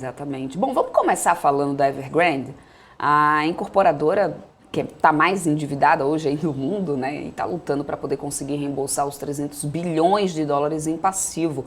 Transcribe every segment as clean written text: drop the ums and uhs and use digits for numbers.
Exatamente. Bom, vamos começar falando da Evergrande, a incorporadora que está mais endividada hoje aí no mundo, né, e está lutando para poder conseguir reembolsar os 300 bilhões de dólares em passivo.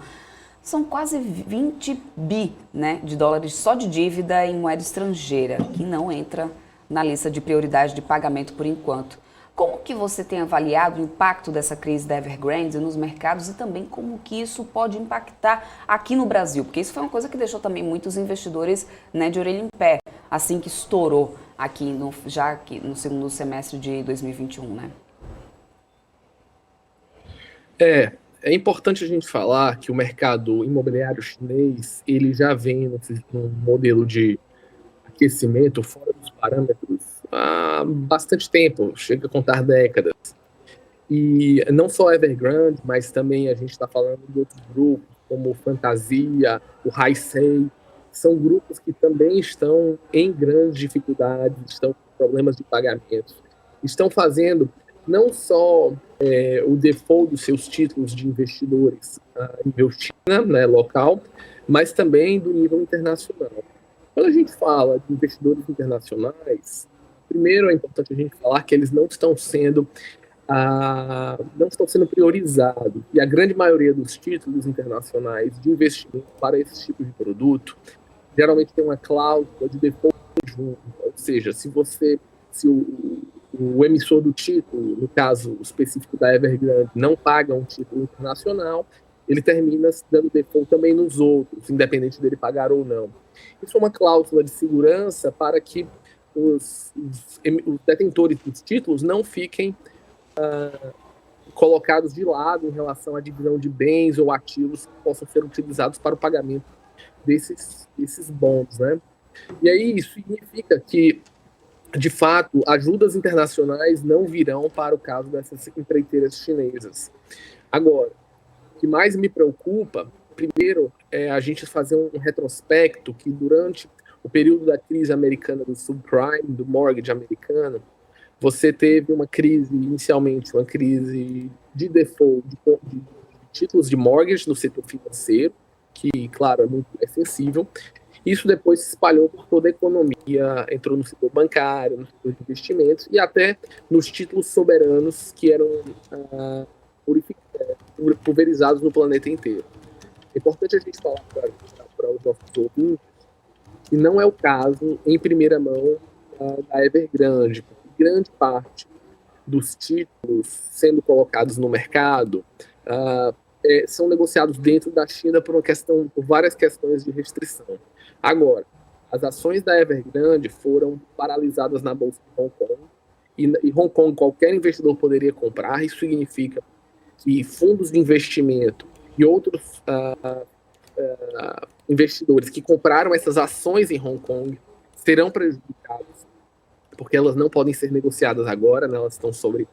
São quase 20 bi, né, de dólares só de dívida em moeda estrangeira, que não entra na lista de prioridade de pagamento por enquanto. Como que você tem avaliado o impacto dessa crise da Evergrande nos mercados e também como que isso pode impactar aqui no Brasil? Porque isso foi uma coisa que deixou também muitos investidores, né, de orelha em pé, assim que estourou aqui já aqui no segundo semestre de 2021, né? É importante a gente falar que o mercado imobiliário chinês ele já vem num modelo de aquecimento fora dos parâmetros há bastante tempo, chega a contar décadas. E não só a Evergrande, mas também a gente está falando de outros grupos, como o Fantasia, o Heisei, são grupos que também estão em grandes dificuldades, estão com problemas de pagamento, estão fazendo não só o default dos seus títulos de investidores a nível China, né, local, mas também do nível internacional. Quando a gente fala de investidores internacionais, primeiro é importante a gente falar que eles não estão sendo priorizados. E a grande maioria dos títulos internacionais de investimento para esse tipo de produto geralmente tem uma cláusula de default junto. Ou seja, se o emissor do título, no caso específico da Evergrande, não paga um título internacional, ele termina dando default também nos outros, independente dele pagar ou não. Isso é uma cláusula de segurança para que os detentores dos títulos não fiquem colocados de lado em relação à divisão de bens ou ativos que possam ser utilizados para o pagamento desses bons, né? E aí isso significa que, de fato, ajudas internacionais não virão para o caso dessas empreiteiras chinesas. Agora, o que mais me preocupa, primeiro, é a gente fazer um retrospecto que durante o período da crise americana do subprime, do mortgage americano, você teve uma crise, inicialmente, uma crise de default de títulos de mortgage no setor financeiro, que, claro, é muito mais sensível. Isso depois se espalhou por toda a economia, entrou no setor bancário, no setor de investimentos e até nos títulos soberanos que eram pulverizados no planeta inteiro. É importante a gente falar para os nossos ouvintes que não é o caso, em primeira mão, da Evergrande, porque grande parte dos títulos sendo colocados no mercado são negociados dentro da China por várias questões de restrição. Agora, as ações da Evergrande foram paralisadas na Bolsa de Hong Kong, e Hong Kong qualquer investidor poderia comprar. Isso significa que fundos de investimento e outros investidores que compraram essas ações em Hong Kong serão prejudicados, porque elas não podem ser negociadas agora, né? Elas estão sobre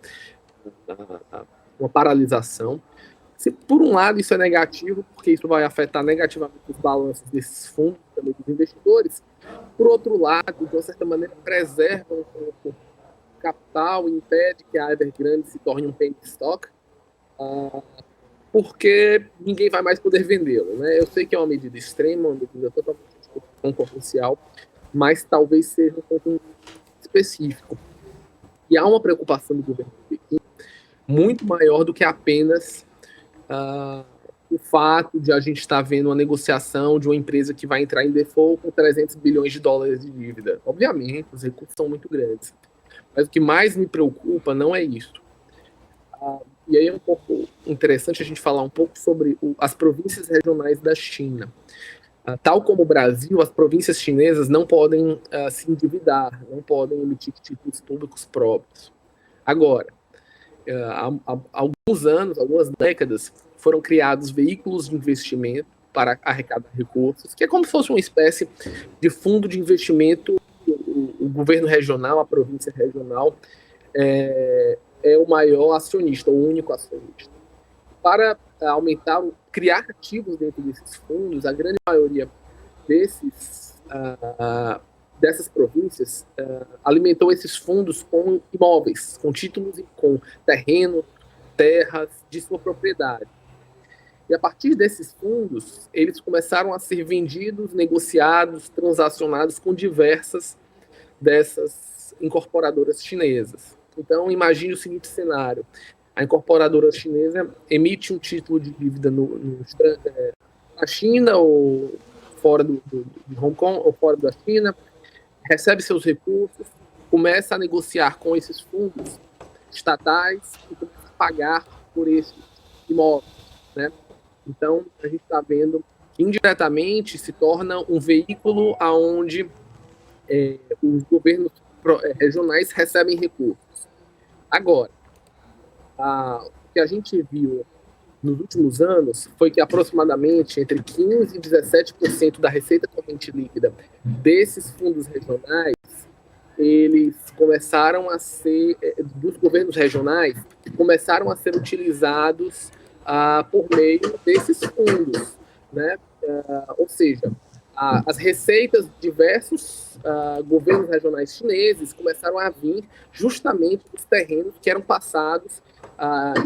uma paralisação. Se por um lado isso é negativo, porque isso vai afetar negativamente os balanços desses fundos, também dos investidores, por outro lado, de uma certa maneira, preserva o capital e impede que a Evergrande se torne um penny stock, porque ninguém vai mais poder vendê-lo, né? Eu sei que é uma medida extrema, uma medida totalmente concorrencial, mas talvez seja um ponto específico. E há uma preocupação do governo de Pequim muito maior do que apenas o fato de a gente estar vendo uma negociação de uma empresa que vai entrar em default com 300 bilhões de dólares de dívida. Obviamente, os recursos são muito grandes. Mas o que mais me preocupa não é isso. E aí é um pouco interessante a gente falar um pouco sobre as províncias regionais da China. Tal como o Brasil, as províncias chinesas não podem se endividar, não podem emitir títulos públicos próprios. Agora, há alguns anos, algumas décadas, foram criados veículos de investimento para arrecadar recursos, que é como se fosse uma espécie de fundo de investimento. O governo regional, a província regional, é o maior acionista, o único acionista. Para criar ativos dentro desses fundos, a grande maioria dessas províncias alimentou esses fundos com imóveis, com títulos, com terreno, terras de sua propriedade. E a partir desses fundos, eles começaram a ser vendidos, negociados, transacionados com diversas dessas incorporadoras chinesas. Então, imagine o seguinte cenário. A incorporadora chinesa emite um título de dívida na China ou fora de Hong Kong ou fora da China, recebe seus recursos, começa a negociar com esses fundos estatais e começa a pagar por esses imóveis, né? Então, a gente está vendo que indiretamente se torna um veículo onde os governos regionais recebem recursos. Agora, o que a gente viu nos últimos anos foi que aproximadamente entre 15% e 17% da receita corrente líquida desses fundos regionais, eles começaram a ser, dos governos regionais, começaram a ser utilizados por meio desses fundos, né? Ou seja, as receitas de diversos governos regionais chineses começaram a vir justamente dos terrenos que eram passados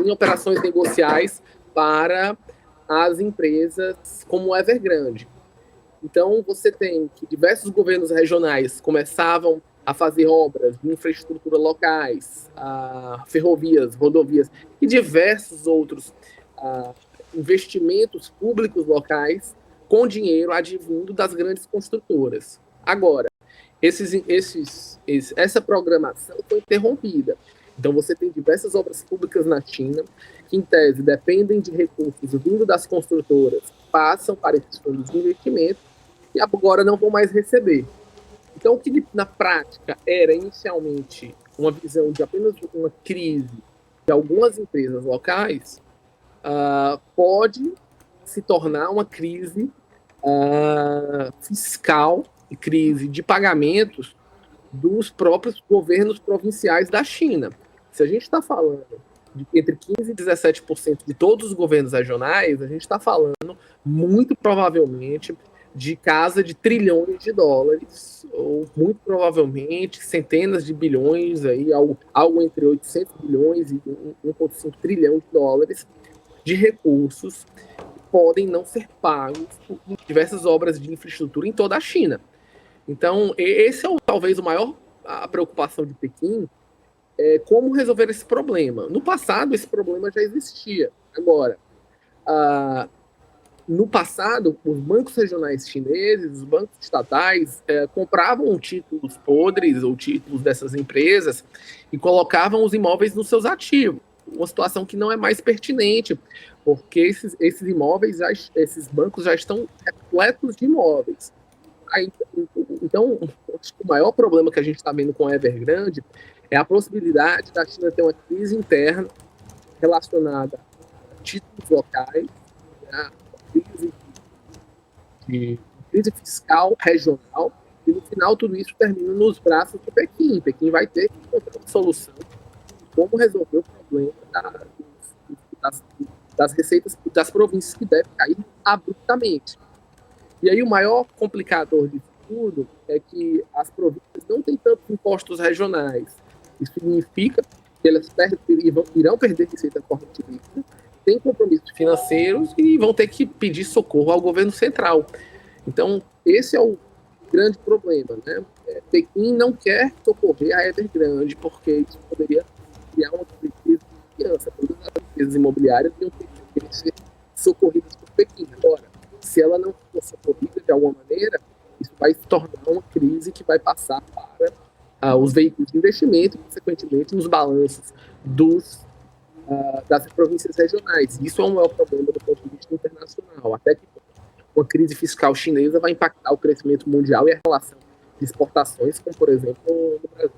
em operações negociais para as empresas como Evergrande. Então, você tem que diversos governos regionais começavam a fazer obras de infraestrutura locais, ferrovias, rodovias e diversos outros investimentos públicos locais com dinheiro advindo das grandes construtoras. Agora, essa programação foi interrompida. Então, você tem diversas obras públicas na China que, em tese, dependem de recursos vindo das construtoras, passam para esses fundos de investimento e agora não vão mais receber. Então, o que na prática era inicialmente uma visão de apenas uma crise de algumas empresas locais, pode se tornar uma crise fiscal e crise de pagamentos dos próprios governos provinciais da China. Se a gente está falando de entre 15% e 17% de todos os governos regionais, a gente está falando muito provavelmente de casa de trilhões de dólares, ou muito provavelmente centenas de bilhões, aí, algo entre 800 bilhões e 1,5 trilhão de dólares de recursos que podem não ser pagos por diversas obras de infraestrutura em toda a China. Então, esse é talvez a preocupação de Pequim, como resolver esse problema. No passado, esse problema já existia. Agora, no passado, os bancos regionais chineses, os bancos estatais, compravam títulos podres ou títulos dessas empresas e colocavam os imóveis nos seus ativos. Uma situação que não é mais pertinente, porque esses imóveis, esses bancos já estão repletos de imóveis. Então, acho que o maior problema que a gente está vendo com a Evergrande é a possibilidade da China ter uma crise interna relacionada a títulos locais, né, crise fiscal regional, e no final tudo isso termina nos braços de Pequim. Pequim vai ter que encontrar uma solução de como resolver o problema das receitas das províncias, que deve cair abruptamente. E aí o maior complicador disso tudo é que as províncias não têm tantos impostos regionais. Isso significa que elas irão perder receita corrente líquida, têm compromissos financeiros e vão ter que pedir socorro ao governo central. Então, esse é o grande problema, né? Pequim não quer socorrer a Evergrande, porque isso poderia criar uma crise de confiança. Todas as empresas imobiliárias iam ter que ser socorridas por Pequim. Agora, se ela não for socorrida de alguma maneira, isso vai se tornar uma crise que vai passar para os veículos de investimento e, consequentemente, nos balanços das províncias regionais. Isso é um maior problema do ponto de vista internacional. Até que uma crise fiscal chinesa vai impactar o crescimento mundial e a relação de exportações, como, por exemplo, no Brasil.